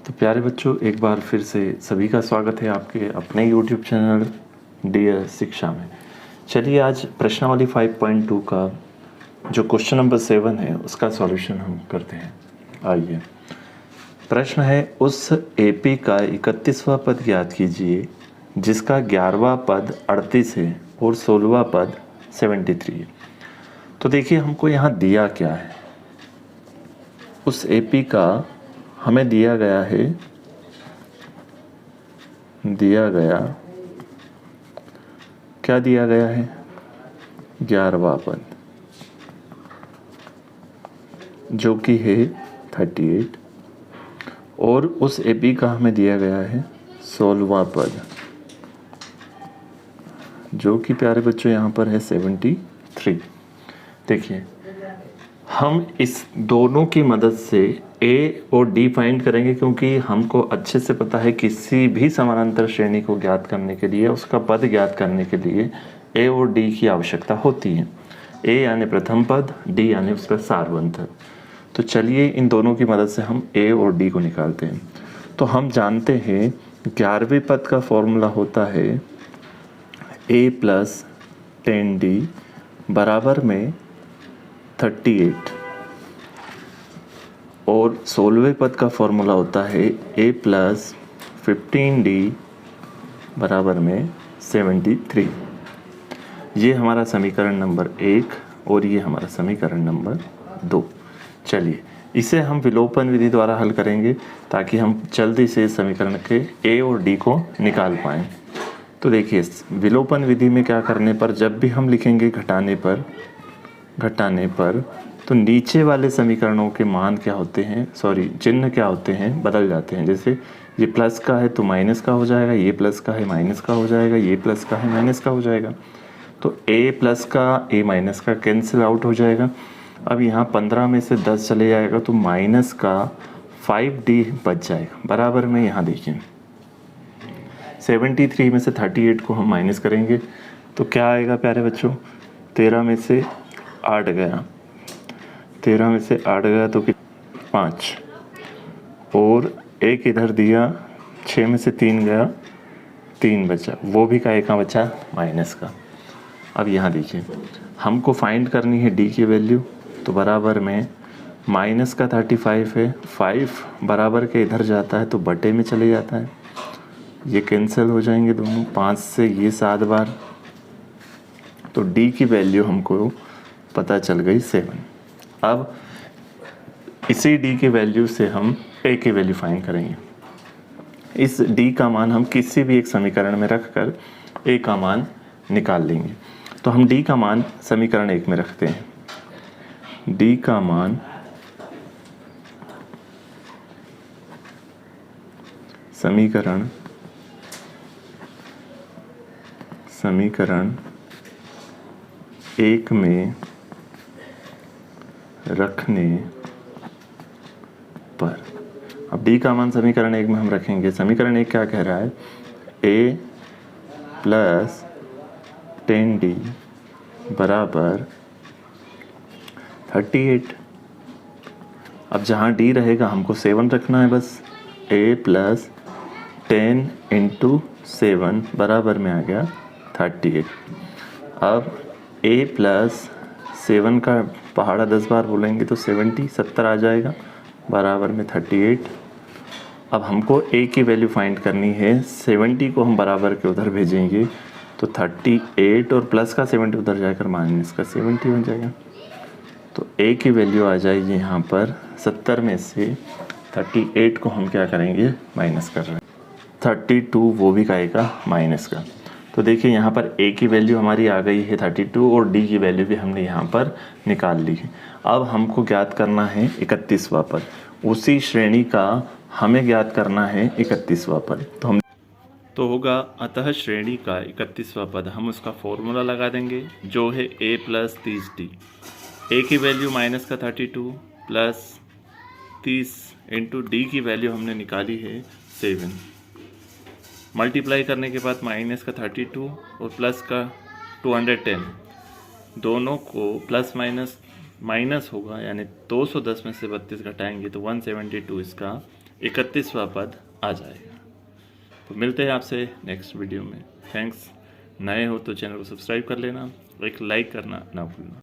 तो प्यारे बच्चों, एक बार फिर से सभी का स्वागत है आपके अपने YouTube चैनल डियर शिक्षा में। चलिए आज प्रश्नावली 5.2 का जो क्वेश्चन नंबर 7 है उसका सॉल्यूशन हम करते हैं। आइए, प्रश्न है उस एपी का 31वां पद ज्ञात कीजिए जिसका 11वां पद 38 है और 16वां पद 73 है। तो देखिए हमको यहाँ दिया क्या है। उस एपी का हमें दिया गया क्या दिया गया है 11वां पद जो कि है 38 और उस एपी का हमें दिया गया है 16वां पद जो कि प्यारे बच्चों यहाँ पर है 73। देखिए हम इस दोनों की मदद से ए और डी फाइंड करेंगे क्योंकि हमको अच्छे से पता है किसी भी समानांतर श्रेणी को ज्ञात करने के लिए उसका पद ज्ञात करने के लिए ए और डी की आवश्यकता होती है। ए यानी प्रथम पद, डी यानी उसका सारवंत। तो चलिए इन दोनों की मदद से हम ए और डी को निकालते हैं। तो हम जानते हैं 11वें पद का फॉर्मूला होता है ए प्लस 10d बराबर में 38 और 16वें पद का फॉर्मूला होता है a प्लस 15d बराबर में 73। ये हमारा समीकरण नंबर 1 और ये हमारा समीकरण नंबर 2। चलिए इसे हम विलोपन विधि द्वारा हल करेंगे ताकि हम जल्दी से इस समीकरण के a और d को निकाल पाएँ। तो देखिए विलोपन विधि में क्या करने पर जब भी हम लिखेंगे घटाने पर तो नीचे वाले समीकरणों के मान क्या होते हैं, चिन्ह क्या होते हैं, बदल जाते हैं। जैसे ये प्लस का है तो माइनस का हो जाएगा, ये प्लस का है माइनस का हो जाएगा, ये प्लस का है माइनस का हो जाएगा। तो ए प्लस का ए माइनस का कैंसिल आउट हो जाएगा। अब यहाँ 15 में से 10 चले जाएगा तो माइनस का 5d बच जाएगा। बराबर में यहाँ देखिए 73 में से 38 को हम माइनस करेंगे तो क्या आएगा प्यारे बच्चों, 13 में से 8 गया, 13 में से 8 गया तो 5 और एक इधर दिया, 6 में से 3 गया, 3 बचा, वो भी का एक बचा माइनस का। अब यहाँ देखिए हमको फाइंड करनी है डी की वैल्यू। तो बराबर में माइनस का 35 है, 5 बराबर के इधर जाता है तो बटे में चले जाता है, ये कैंसिल हो जाएंगे दोनों, 5 से ये 7 बार। तो डी की वैल्यू हमको पता चल गई 7। अब इसी डी की वैल्यू से हम ए की वैल्यू फाइंड करेंगे। इस डी का मान हम किसी भी एक समीकरण में रखकर ए का मान निकाल लेंगे। तो हम डी का मान समीकरण 1 में रखते हैं। डी का मान समीकरण 1 में रखने पर, अब डी का मान समीकरण 1 में हम रखेंगे। समीकरण 1 क्या कह रहा है, a प्लस 10d बराबर 38। अब जहाँ d रहेगा हमको 7 रखना है बस। a प्लस 10 इंटू 7 बराबर में आ गया 38। अब a प्लस 7 का पहाड़ा 10 बार बोलेंगे तो 70 आ जाएगा बराबर में 38। अब हमको a की वैल्यू फाइंड करनी है। 70 को हम बराबर के उधर भेजेंगे तो 38 और प्लस का 70 उधर जाकर माइनस का 70 बन जाएगा। तो a की वैल्यू आ जाएगी यहाँ पर 70 में से 38 को हम क्या करेंगे माइनस कर रहे हैं, 32 वो भी का माइनस का। तो देखिए यहाँ पर a की वैल्यू हमारी आ गई है 32 और d की वैल्यू भी हमने यहाँ पर निकाल ली है। अब हमको ज्ञात करना है 31वां पद। उसी श्रेणी का हमें ज्ञात करना है 31वां पद। तो होगा अतः श्रेणी का 31वां पद, हम उसका फॉर्मूला लगा देंगे जो है a प्लस 30d। a की वैल्यू माइनस का 32 प्लस 30 इंटू डी की वैल्यू हमने निकाली है 7। मल्टीप्लाई करने के बाद माइनस का 32 और प्लस का 210, दोनों को प्लस माइनस होगा यानी 210 में से 32 घटाएंगे तो 172 इसका 31वां पद आ जाएगा। तो मिलते हैं आपसे नेक्स्ट वीडियो में। थैंक्स। नए हो तो चैनल को सब्सक्राइब कर लेना, एक लाइक करना ना भूलना।